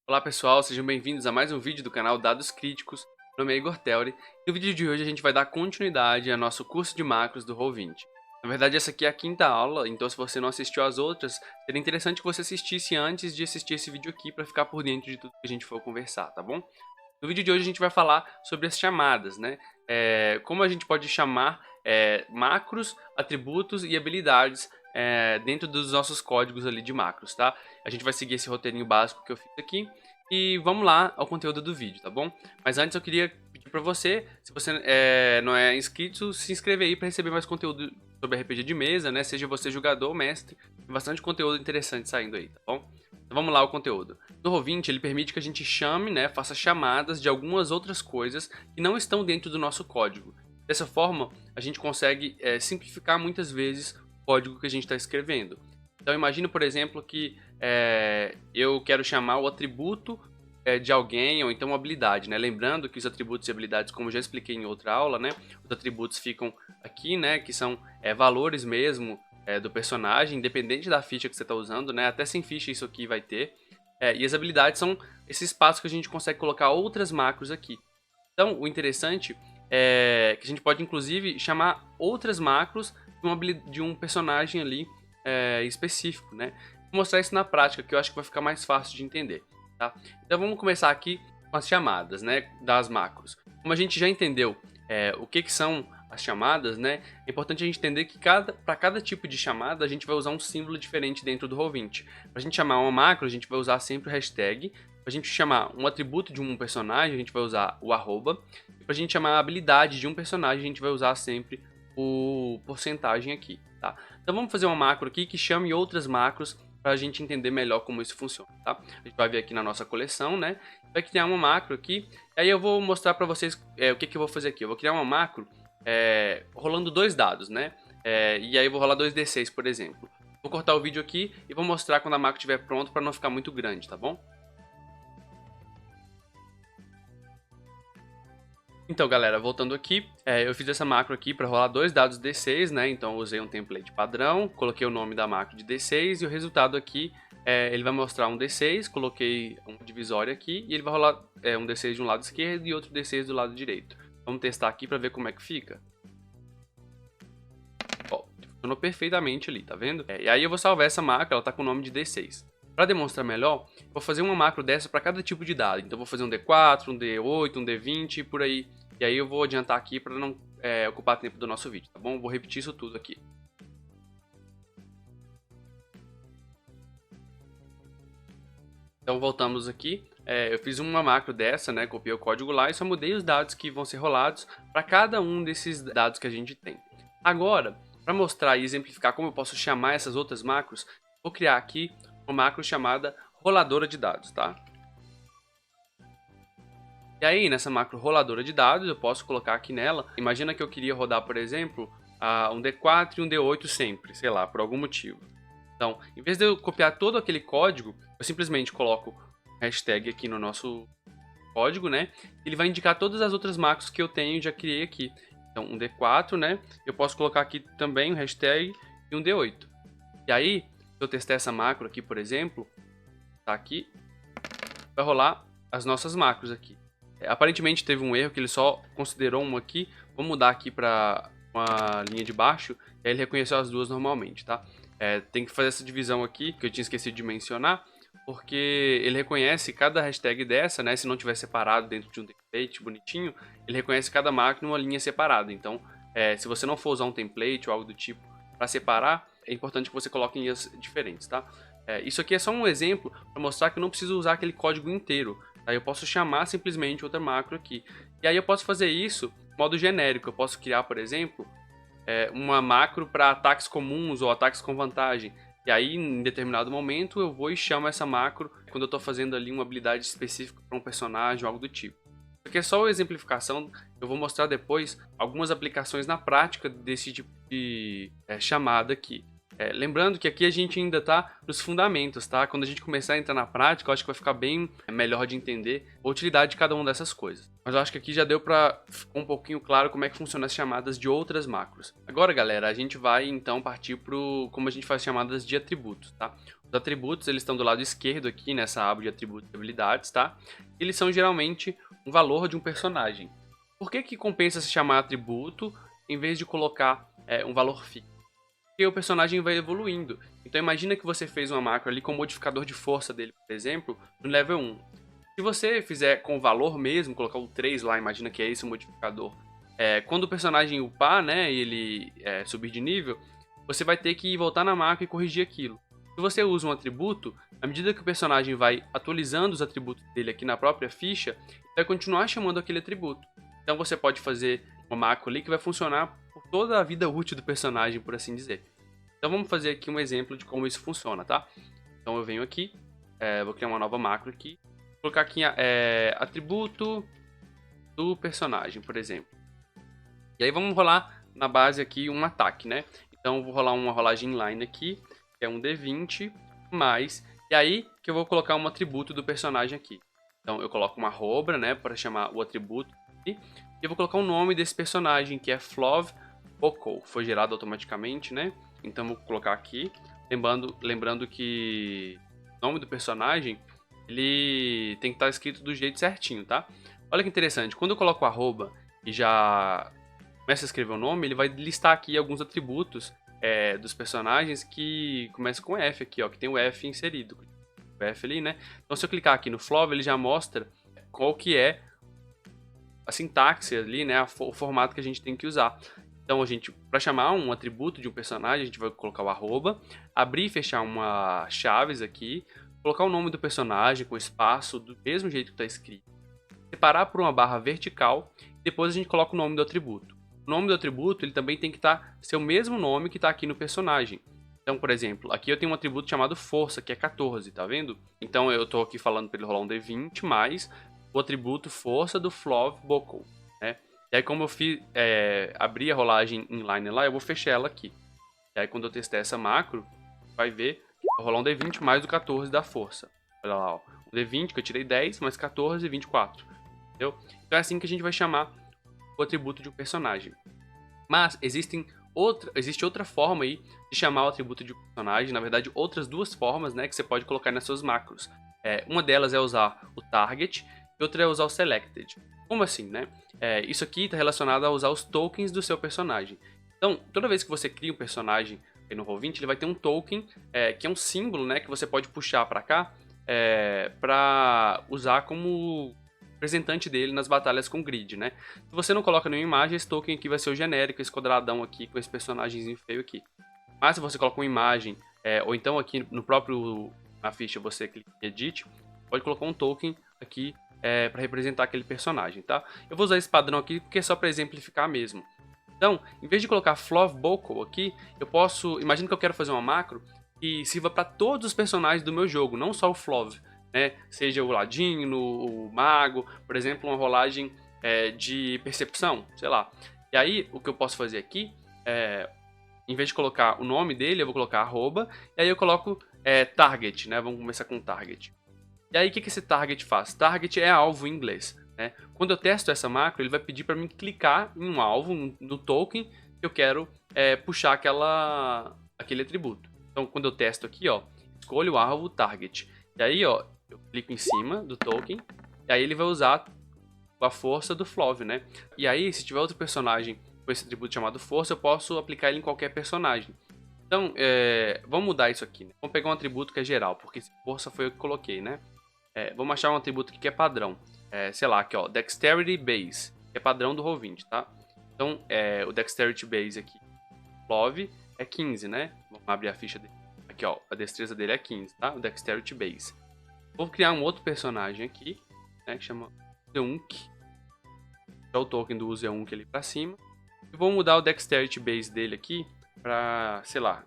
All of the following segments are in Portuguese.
Olá pessoal, sejam bem-vindos a mais um vídeo do canal Dados Críticos. Meu nome é Igor Teori e no vídeo de hoje a gente vai dar continuidade ao nosso curso de macros do Roll20. Na verdade essa aqui é a quinta aula, então se você não assistiu às outras, seria interessante que você assistisse antes de assistir esse vídeo aqui para ficar por dentro de tudo que a gente for conversar, tá bom? No vídeo de hoje a gente vai falar sobre as chamadas, né? Como a gente pode chamar macros, atributos e habilidades dentro dos nossos códigos ali de macros, tá? A gente vai seguir esse roteirinho básico que eu fiz aqui e vamos lá ao conteúdo do vídeo, tá bom? Mas antes eu queria pedir para você, se você não é inscrito, se inscrever aí para receber mais conteúdo sobre RPG de mesa, né? Seja você jogador ou mestre, tem bastante conteúdo interessante saindo aí, tá bom? Então vamos lá ao conteúdo. No Roll20 ele permite que a gente chame, né, faça chamadas de algumas outras coisas que não estão dentro do nosso código. Dessa forma, a gente consegue simplificar muitas vezes o código que a gente está escrevendo. Então imagine, por exemplo, que eu quero chamar o atributo de alguém ou então uma habilidade, né? Lembrando que os atributos e habilidades, como eu já expliquei em outra aula, né? Os atributos ficam aqui, né? Que são valores mesmo do personagem, independente da ficha que você está usando, né? Até sem ficha isso aqui vai ter. E as habilidades são esse espaço que a gente consegue colocar outras macros aqui. Então, o interessante é que a gente pode, inclusive, chamar outras macros de um personagem ali específico, né? Vou mostrar isso na prática, que eu acho que vai ficar mais fácil de entender, tá? Então, vamos começar aqui com as chamadas, né? Das macros. Como a gente já entendeu o que são as chamadas, né? É importante a gente entender que para cada tipo de chamada a gente vai usar um símbolo diferente dentro do Roll20. Para a gente chamar uma macro, a gente vai usar sempre o hashtag. Para a gente chamar um atributo de um personagem, a gente vai usar o arroba. E para a gente chamar a habilidade de um personagem, a gente vai usar sempre o porcentagem aqui, tá? Então vamos fazer uma macro aqui que chame outras macros para a gente entender melhor como isso funciona, tá? A gente vai ver aqui na nossa coleção, né? Vai criar uma macro aqui. E aí eu vou mostrar para vocês o que eu vou fazer aqui. Eu vou criar uma macro rolando dois dados, né? E aí eu vou rolar 2d6, por exemplo. Vou cortar o vídeo aqui e vou mostrar quando a macro estiver pronta para não ficar muito grande, tá bom? Então, galera, voltando aqui, eu fiz essa macro aqui para rolar dois dados D6, né? Então, eu usei um template padrão, coloquei o nome da macro de D6 e o resultado aqui, ele vai mostrar um D6, coloquei um divisório aqui e ele vai rolar um D6 de um lado esquerdo e outro D6 do lado direito. Vamos testar aqui para ver como é que fica. Ó, funcionou perfeitamente ali, tá vendo? E aí eu vou salvar essa macro, ela tá com o nome de D6. Para demonstrar melhor, vou fazer uma macro dessa para cada tipo de dado. Então vou fazer um D4, um D8, um D20 e por aí. E aí eu vou adiantar aqui para não ocupar tempo do nosso vídeo, tá bom? Vou repetir isso tudo aqui. Então voltamos aqui. Eu fiz uma macro dessa, né? Copiei o código lá e só mudei os dados que vão ser rolados para cada um desses dados que a gente tem. Agora, para mostrar e exemplificar como eu posso chamar essas outras macros, vou criar aqui uma macro chamada roladora de dados, tá? E aí, nessa macro roladora de dados, eu posso colocar aqui nela, imagina que eu queria rodar, por exemplo, um D4 e um D8 sempre, sei lá, por algum motivo. Então, em vez de eu copiar todo aquele código, eu simplesmente coloco hashtag aqui no nosso código, né? Ele vai indicar todas as outras macros que eu tenho e já criei aqui. Então, um D4, né? Eu posso colocar aqui também um hashtag e um D8. E aí, se eu testar essa macro aqui, por exemplo, tá aqui, vai rolar as nossas macros aqui. Aparentemente teve um erro que ele só considerou uma aqui. Vou mudar aqui para uma linha de baixo. E aí ele reconheceu as duas normalmente, tá? Tem que fazer essa divisão aqui, que eu tinha esquecido de mencionar. Porque ele reconhece cada hashtag dessa, né? Se não tiver separado dentro de um template bonitinho, ele reconhece cada macro numa linha separada. Então, se você não for usar um template ou algo do tipo para separar, é importante que você coloque em linhas diferentes, tá? Isso aqui é só um exemplo para mostrar que eu não preciso usar aquele código inteiro. Tá? Eu posso chamar simplesmente outra macro aqui. E aí eu posso fazer isso de modo genérico. Eu posso criar, por exemplo, uma macro para ataques comuns ou ataques com vantagem. E aí, em determinado momento, eu vou e chamo essa macro quando eu estou fazendo ali uma habilidade específica para um personagem ou algo do tipo. Isso aqui é só uma exemplificação, eu vou mostrar depois algumas aplicações na prática desse tipo de chamada aqui. Lembrando que aqui a gente ainda tá nos fundamentos, tá? Quando a gente começar a entrar na prática, eu acho que vai ficar bem melhor de entender a utilidade de cada uma dessas coisas. Mas eu acho que aqui já deu pra ficar um pouquinho claro como é que funcionam as chamadas de outras macros. Agora, galera, a gente vai então partir pro como a gente faz chamadas de atributos, tá? Os atributos, eles estão do lado esquerdo aqui nessa aba de atributos e habilidades, tá? Eles são geralmente um valor de um personagem. Por que que compensa se chamar atributo em vez de colocar um valor fixo? Porque o personagem vai evoluindo. Então imagina que você fez uma macro ali com o modificador de força dele, por exemplo, no level 1. Se você fizer com o valor mesmo, colocar o 3 lá, imagina que é esse o modificador. Quando o personagem upar, né, e ele subir de nível, você vai ter que voltar na macro e corrigir aquilo. Se você usa um atributo, à medida que o personagem vai atualizando os atributos dele aqui na própria ficha, vai continuar chamando aquele atributo. Então você pode fazer uma macro ali que vai funcionar por toda a vida útil do personagem, por assim dizer. Então vamos fazer aqui um exemplo de como isso funciona, tá? Então eu venho aqui, vou criar uma nova macro aqui, vou colocar aqui atributo do personagem, por exemplo. E aí vamos rolar na base aqui um ataque, né? Então eu vou rolar uma rolagem inline aqui, que é um D20 mais, e aí que eu vou colocar um atributo do personagem aqui. Então eu coloco uma arroba, né, para chamar o atributo aqui, e eu vou colocar o nome desse personagem, que é Flov Boko, foi gerado automaticamente, né? Então vou colocar aqui, lembrando que o nome do personagem, ele tem que estar escrito do jeito certinho, tá? Olha que interessante, quando eu coloco arroba e já começa a escrever o nome, ele vai listar aqui alguns atributos dos personagens que começam com F aqui, ó, que tem o F inserido. O F ali, né? Então se eu clicar aqui no Flov, ele já mostra qual que é a sintaxe ali, né? O formato que a gente tem que usar. Então, para chamar um atributo de um personagem, a gente vai colocar o arroba, abrir e fechar uma chaves aqui, colocar o nome do personagem com espaço do mesmo jeito que está escrito, separar por uma barra vertical, e depois a gente coloca o nome do atributo. O nome do atributo ele também tem que ser o mesmo nome que está aqui no personagem. Então, por exemplo, aqui eu tenho um atributo chamado força, que é 14, tá vendo? Então eu estou aqui falando para ele rolar um D20 mais o atributo força do Flov Boko, né? E aí como eu abri a rolagem inline lá, eu vou fechar ela aqui. E aí quando eu testar essa macro, vai ver, vai rolar um D20 mais o 14 da força. Olha lá, ó. Um D20 que eu tirei 10, mais 14, 24. Entendeu? Então é assim que a gente vai chamar o atributo de um personagem. Mas existe outra forma aí de chamar o atributo de um personagem. Na verdade, outras duas formas, né, que você pode colocar nas suas macros. Uma delas é usar o target e outra é usar o selected. Como assim, né? Isso aqui está relacionado a usar os tokens do seu personagem. Então, toda vez que você cria um personagem no Roll20, ele vai ter um token, que é um símbolo, né, que você pode puxar para cá, para usar como representante dele nas batalhas com grid, né? Se você não coloca nenhuma imagem, esse token aqui vai ser o genérico, esse quadradão aqui, com esse personagemzinho feio aqui. Mas se você coloca uma imagem, ou então aqui na ficha você clica em Edit, pode colocar um token aqui para representar aquele personagem, tá? Eu vou usar esse padrão aqui porque é só para exemplificar mesmo. Então, em vez de colocar Flov Boko aqui, eu posso... Imagina que eu quero fazer uma macro que sirva para todos os personagens do meu jogo, não só o Flov, né? Seja o Ladino, o Mago, por exemplo, uma rolagem de percepção, sei lá. E aí, o que eu posso fazer aqui em vez de colocar o nome dele, eu vou colocar arroba, e aí eu coloco target, né? Vamos começar com target. E aí, o que esse target faz? Target é alvo em inglês, né? Quando eu testo essa macro, ele vai pedir para mim clicar em um alvo, no token, que eu quero puxar aquele atributo. Então, quando eu testo aqui, ó, escolho o alvo target. E aí, ó, eu clico em cima do token, e aí ele vai usar a força do Flov, né? E aí, se tiver outro personagem com esse atributo chamado força, eu posso aplicar ele em qualquer personagem. Então, vamos mudar isso aqui, né? Vamos pegar um atributo que é geral, porque força foi eu que coloquei, né? Vamos achar um atributo aqui que é padrão. Sei lá, aqui ó, Dexterity Base, que é padrão do Roll20, tá? Então, o Dexterity Base aqui, Flov, é 15, né? Vamos abrir a ficha dele. Aqui ó, a destreza dele é 15, tá? O Dexterity Base. Vou criar um outro personagem aqui, né? Que chama Zeunk. É o token do Zeunk ali pra cima. E vou mudar o Dexterity Base dele aqui pra, sei lá...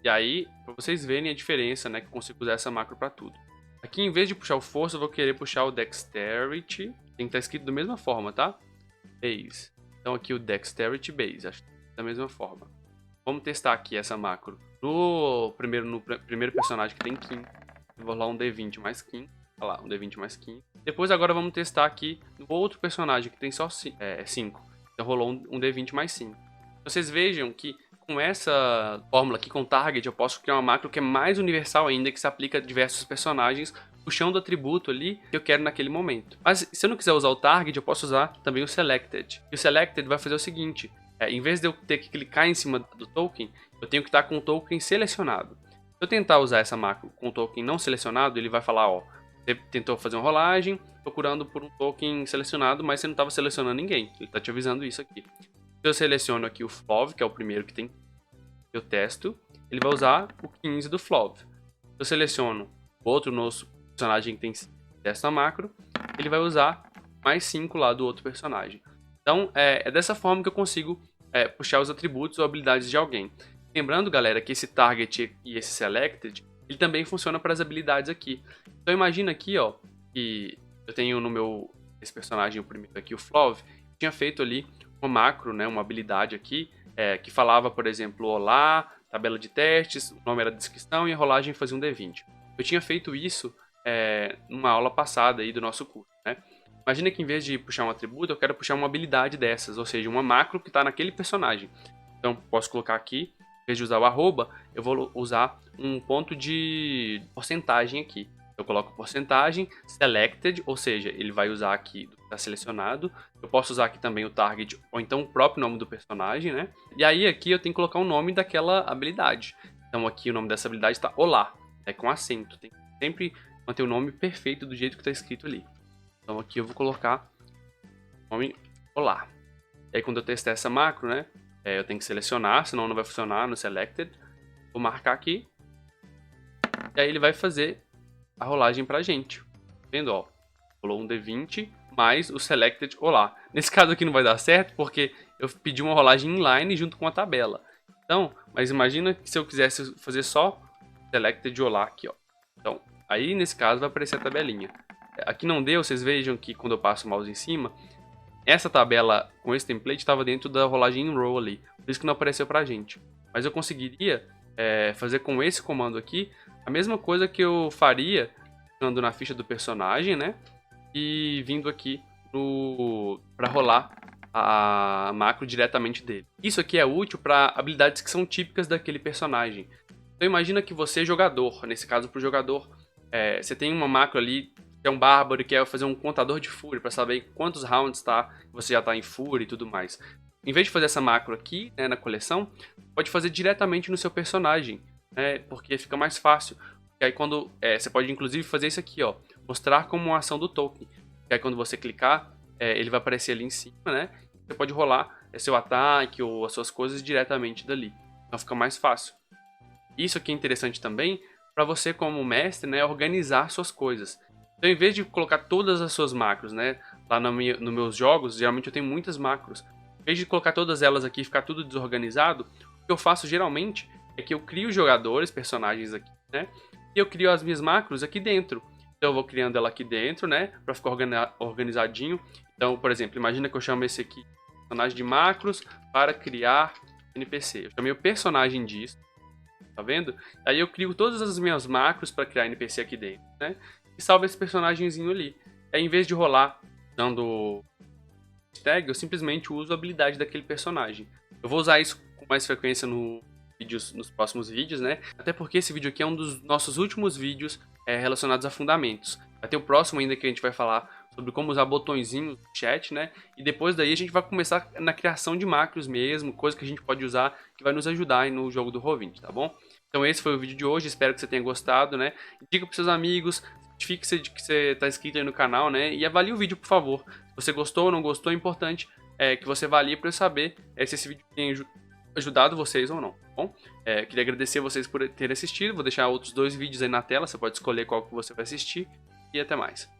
E aí, pra vocês verem a diferença, né? Que eu consigo usar essa macro pra tudo. Aqui, em vez de puxar o força, eu vou querer puxar o Dexterity. Tem que estar escrito da mesma forma, tá? Base. Então aqui o Dexterity Base, acho que da mesma forma. Vamos testar aqui essa macro. No primeiro personagem que tem 15, eu vou rolar um D20 mais 15. Olha lá, um D20 mais 15. Depois agora vamos testar aqui no outro personagem que tem só 5. Então rolou um D20 mais 5. Vocês vejam que com essa fórmula aqui, com target, eu posso criar uma macro que é mais universal ainda, que se aplica a diversos personagens, puxando o atributo ali que eu quero naquele momento. Mas se eu não quiser usar o target, eu posso usar também o selected. E o selected vai fazer o seguinte, em vez de eu ter que clicar em cima do token, eu tenho que estar com o token selecionado. Se eu tentar usar essa macro com o token não selecionado, ele vai falar, ó, você tentou fazer uma rolagem, procurando por um token selecionado, mas você não estava selecionando ninguém. Ele está te avisando isso aqui. Se eu seleciono aqui o Flov, que é o primeiro que tem, eu testo, ele vai usar o 15 do Flov. Se eu seleciono o outro nosso personagem que tem dessa macro, ele vai usar mais 5 lá do outro personagem. Então, é dessa forma que eu consigo puxar os atributos ou habilidades de alguém. Lembrando, galera, que esse target e esse selected, ele também funciona para as habilidades aqui. Então, imagina aqui, ó, que eu tenho no meu esse personagem, o primeiro aqui, o Flov, tinha feito ali uma macro, né, uma habilidade aqui, que falava, por exemplo, olá, tabela de testes, o nome era a descrição e a rolagem fazia um D20. Eu tinha feito isso numa aula passada aí do nosso curso, né? Imagina que em vez de puxar um atributo, eu quero puxar uma habilidade dessas, ou seja, uma macro que está naquele personagem. Então, posso colocar aqui, em vez de usar o arroba, eu vou usar um ponto de porcentagem aqui. Eu coloco porcentagem, selected, ou seja, ele vai usar aqui do que está selecionado. Eu posso usar aqui também o target, ou então o próprio nome do personagem, né? E aí aqui eu tenho que colocar o nome daquela habilidade. Então aqui o nome dessa habilidade está olá, com acento. Tem que sempre manter o nome perfeito do jeito que está escrito ali. Então aqui eu vou colocar o nome olá. E aí quando eu testar essa macro, né? Eu tenho que selecionar, senão não vai funcionar no selected. Vou marcar aqui. E aí ele vai fazer a rolagem pra gente. Tá vendo, ó? Rolou um D20 mais o selected olá. Nesse caso aqui não vai dar certo porque eu pedi uma rolagem inline junto com a tabela. Então, mas imagina que se eu quisesse fazer só selected olá aqui, ó. Então, aí nesse caso vai aparecer a tabelinha. Aqui não deu, vocês vejam que quando eu passo o mouse em cima, essa tabela com esse template estava dentro da rolagem in row ali. Por isso que não apareceu pra gente. Mas eu conseguiria fazer com esse comando aqui a mesma coisa que eu faria ficando na ficha do personagem, né? E vindo aqui para rolar a macro diretamente dele. Isso aqui é útil para habilidades que são típicas daquele personagem. Então imagina que você é jogador, nesse caso para o jogador, você tem uma macro ali que é um bárbaro e quer fazer um contador de fúria para saber quantos rounds você já está em fúria e tudo mais. Em vez de fazer essa macro aqui, né, na coleção, pode fazer diretamente no seu personagem, né, porque fica mais fácil. E aí quando você pode inclusive fazer isso aqui, ó, mostrar como uma ação do token. E aí quando você clicar, ele vai aparecer ali em cima, né? Você pode rolar seu ataque ou as suas coisas diretamente dali. Então fica mais fácil. Isso aqui é interessante também para você como mestre, né, organizar suas coisas. Então em vez de colocar todas as suas macros, né, lá nos meus jogos, geralmente eu tenho muitas macros. Em vez de colocar todas elas aqui e ficar tudo desorganizado, o que eu faço geralmente é que eu crio jogadores, personagens aqui, né? E eu crio as minhas macros aqui dentro. Então eu vou criando ela aqui dentro, né? Pra ficar organizadinho. Então, por exemplo, imagina que eu chamo esse aqui, personagem de macros para criar NPC. Eu chamei o personagem disso, tá vendo? Aí eu crio todas as minhas macros para criar NPC aqui dentro, né? E salvo esse personagemzinho ali. Aí em vez de rolar dando tag, eu simplesmente uso a habilidade daquele personagem. Eu vou usar isso com mais frequência nos próximos vídeos, né? Até porque esse vídeo aqui é um dos nossos últimos vídeos relacionados a fundamentos. Vai ter o próximo ainda que a gente vai falar sobre como usar botõezinhos no chat, né? E depois daí a gente vai começar na criação de macros mesmo, coisa que a gente pode usar que vai nos ajudar aí no jogo do Roll20, tá bom? Então esse foi o vídeo de hoje, espero que você tenha gostado, né? Diga pros seus amigos, certifique-se de que você tá inscrito aí no canal, né? E avalie o vídeo, por favor. Se você gostou ou não gostou, é importante que você avalie para eu saber se esse vídeo tem ajudado vocês ou não, tá bom? Queria agradecer vocês por terem assistido, vou deixar outros 2 vídeos aí na tela, você pode escolher qual que você vai assistir e até mais.